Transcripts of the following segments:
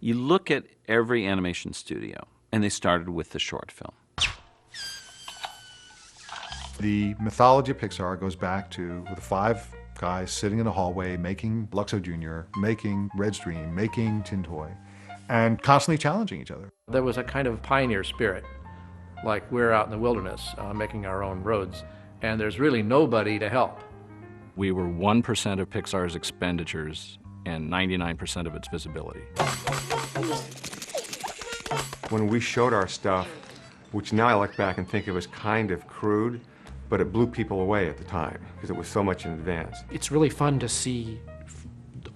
You look at every animation studio, and they started with the short film. The mythology of Pixar goes back to the 5 guys sitting in a hallway making Luxo Jr., making Red's Dream, making Tin Toy, and constantly challenging each other. There was a kind of pioneer spirit, like we're out in the wilderness making our own roads, and there's really nobody to help. We were 1% of Pixar's expenditures and 99% of its visibility. When we showed our stuff, which now I look back and think it was kind of crude, but it blew people away at the time because it was so much in advance. It's really fun to see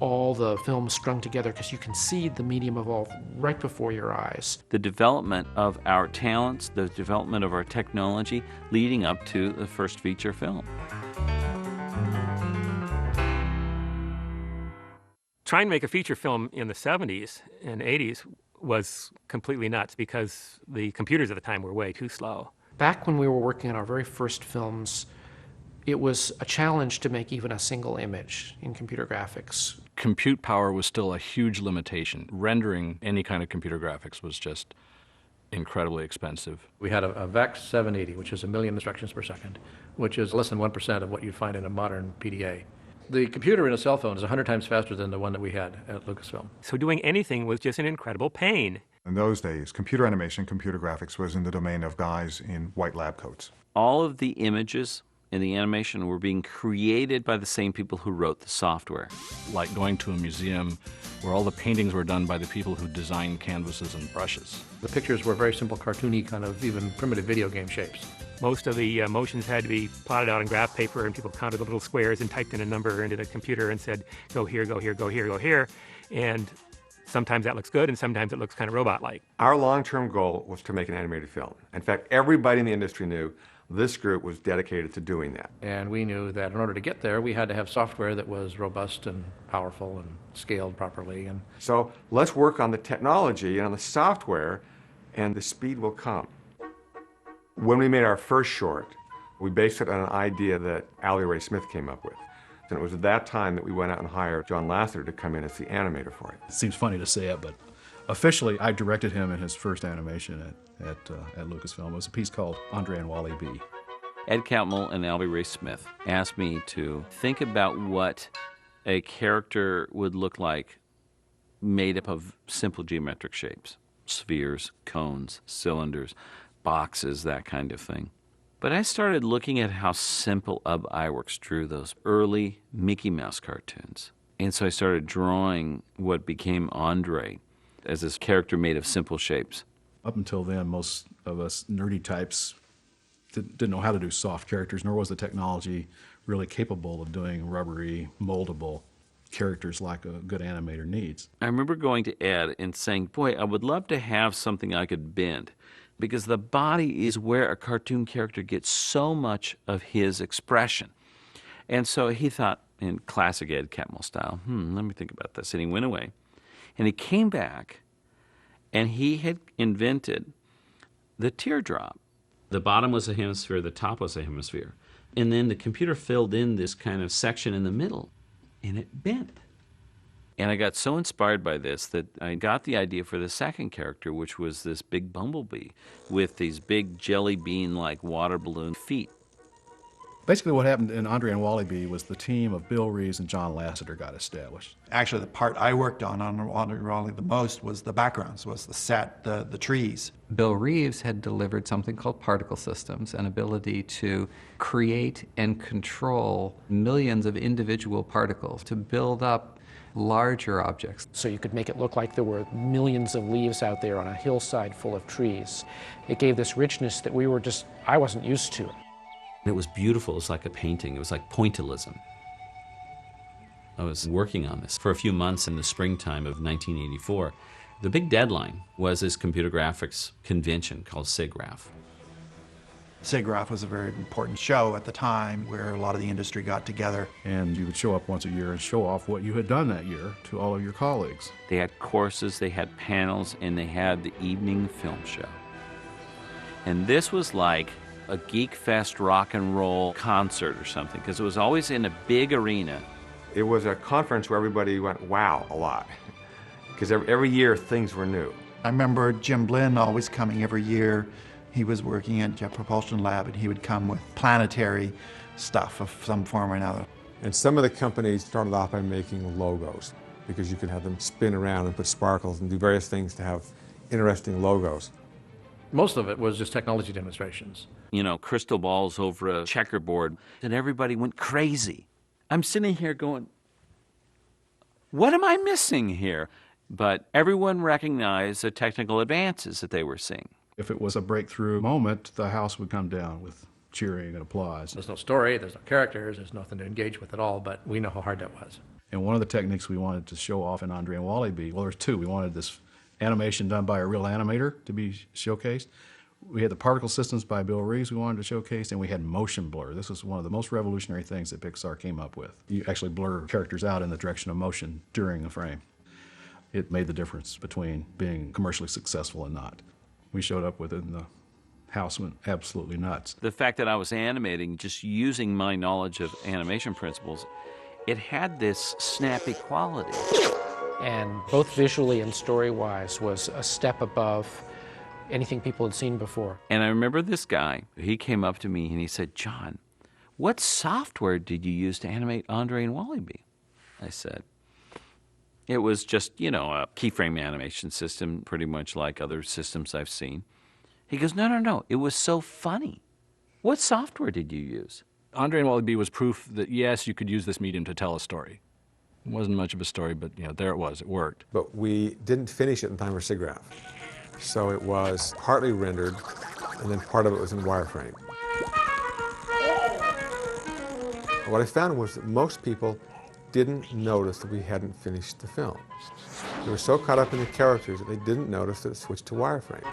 all the films strung together because you can see the medium evolve right before your eyes. The development of our talents, the development of our technology leading up to the first feature film. Trying to make a feature film in the 70s and 80s was completely nuts because the computers at the time were way too slow. Back when we were working on our very first films, it was a challenge to make even a single image in computer graphics. Compute power was still a huge limitation. Rendering any kind of computer graphics was just incredibly expensive. We had a VEX 780, which is 1 million instructions per second, which is less than 1% of what you'd find in a modern PDA. The computer in a cell phone is 100 times faster than the one that we had at Lucasfilm. So doing anything was just an incredible pain. In those days, computer animation, computer graphics was in the domain of guys in white lab coats. All of the images in the animation were being created by the same people who wrote the software. Like going to a museum where all the paintings were done by the people who designed canvases and brushes. The pictures were very simple, cartoony, kind of even primitive video game shapes. Most of the motions had to be plotted out on graph paper, and people counted the little squares and typed in a number into the computer and said, go here, go here, go here, go here. And sometimes that looks good, and sometimes it looks kind of robot-like. Our long-term goal was to make an animated film. In fact, everybody in the industry knew this group was dedicated to doing that. And we knew that in order to get there, we had to have software that was robust and powerful and scaled properly. And so let's work on the technology and on the software, and the speed will come. When we made our first short, we based it on an idea that Allie Ray Smith came up with. And it was at that time that we went out and hired John Lasseter to come in as the animator for it. It seems funny to say it, but officially I directed him in his first animation at Lucasfilm. It was a piece called Andre and Wally B. Ed Catmull and Allie Ray Smith asked me to think about what a character would look like made up of simple geometric shapes. Spheres, cones, cylinders, boxes, that kind of thing. But I started looking at how simple Ub Iwerks drew those early Mickey Mouse cartoons. And so I started drawing what became Andre as this character made of simple shapes. Up until then, most of us nerdy types didn't know how to do soft characters, nor was the technology really capable of doing rubbery, moldable characters like a good animator needs. I remember going to Ed and saying, boy, I would love to have something I could bend, because the body is where a cartoon character gets so much of his expression. And so he thought, in classic Ed Catmull style, let me think about this. And he went away. And he came back, and he had invented the teardrop. The bottom was a hemisphere, the top was a hemisphere. And then the computer filled in this kind of section in the middle, and it bent. And I got so inspired by this that I got the idea for the second character, which was this big bumblebee with these big jelly bean-like water balloon feet. Basically what happened in Andre and Wally B was the team of Bill Reeves and John Lasseter got established. Actually, the part I worked on Andre and Wally the most was the backgrounds, was the set, the trees. Bill Reeves had delivered something called particle systems, an ability to create and control millions of individual particles to build up larger objects. So you could make it look like there were millions of leaves out there on a hillside full of trees. It gave this richness that I wasn't used to. It was beautiful. It was like a painting. It was like pointillism. I was working on this for a few months in the springtime of 1984. The big deadline was this computer graphics convention called SIGGRAPH. SIGGRAPH was a very important show at the time where a lot of the industry got together. And you would show up once a year and show off what you had done that year to all of your colleagues. They had courses, they had panels, and they had the evening film show. And this was like a Geek Fest rock and roll concert or something, because it was always in a big arena. It was a conference where everybody went, wow, a lot. because every year things were new. I remember Jim Blinn always coming every year. He was working at Jet Propulsion Lab, and he would come with planetary stuff of some form or another. And some of the companies started off by making logos, because you could have them spin around and put sparkles and do various things to have interesting logos. Most of it was just technology demonstrations. You know, crystal balls over a checkerboard, and everybody went crazy. I'm sitting here going, what am I missing here? But everyone recognized the technical advances that they were seeing. If it was a breakthrough moment, the house would come down with cheering and applause. There's no story, there's no characters, there's nothing to engage with at all, but we know how hard that was. And one of the techniques we wanted to show off in Andre and Wally-E, well, there's two. We wanted this animation done by a real animator to be showcased. We had the particle systems by Bill Reeves we wanted to showcase, and we had motion blur. This was one of the most revolutionary things that Pixar came up with. You actually blur characters out in the direction of motion during a frame. It made the difference between being commercially successful and not. We showed up with it, and the house went absolutely nuts. The fact that I was animating, just using my knowledge of animation principles, it had this snappy quality. And both visually and story-wise was a step above anything people had seen before. And I remember this guy, he came up to me and he said, John, what software did you use to animate Andre and Wally-E? I said, it was just, you know, a keyframe animation system, pretty much like other systems I've seen. He goes, no, it was so funny. What software did you use? Andre and Wally-E was proof that, yes, you could use this medium to tell a story. It wasn't much of a story, but you know, there it was. It worked. But we didn't finish it in time for SIGGRAPH. So it was partly rendered, and then part of it was in wireframe. What I found was that most people didn't notice that we hadn't finished the film. They were so caught up in the characters that they didn't notice that it switched to wireframe.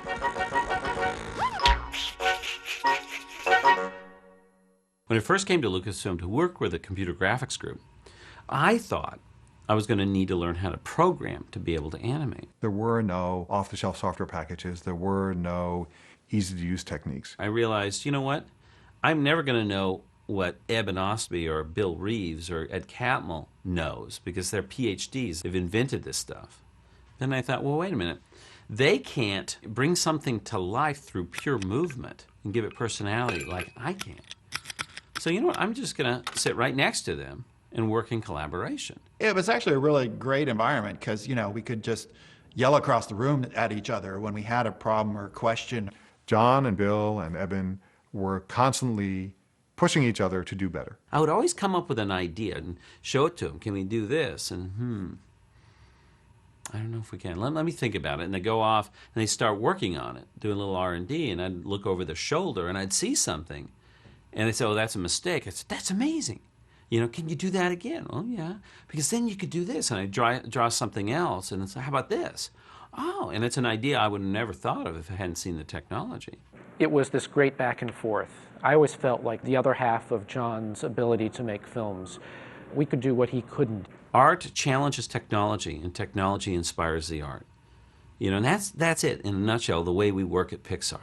When I first came to Lucasfilm to work with the computer graphics group, I thought I was going to need to learn how to program to be able to animate. There were no off-the-shelf software packages. There were no easy-to-use techniques. I realized, you know what? I'm never going to know what Eben Ostby or Bill Reeves or Ed Catmull knows because they're PhDs. They've invented this stuff. Then I thought, well, wait a minute. They can't bring something to life through pure movement and give it personality like I can. So you know what? I'm just going to sit right next to them and work in collaboration. It was actually a really great environment because, you know, we could just yell across the room at each other when we had a problem or a question. John and Bill and Eben were constantly pushing each other to do better. I would always come up with an idea and show it to them. Can we do this? And I don't know if we can. Let me think about it. And they go off and they start working on it, doing a little R&D, and I'd look over their shoulder and I'd see something. And they'd say, oh, that's a mistake. I said, that's amazing. You know, can you do that again? Oh, yeah. Because then you could do this. And I draw something else. And it's, how about this? Oh, and it's an idea I would have never thought of if I hadn't seen the technology. It was this great back and forth. I always felt like the other half of John's ability to make films. We could do what he couldn't. Art challenges technology, and technology inspires the art. You know, and that's it, in a nutshell, the way we work at Pixar.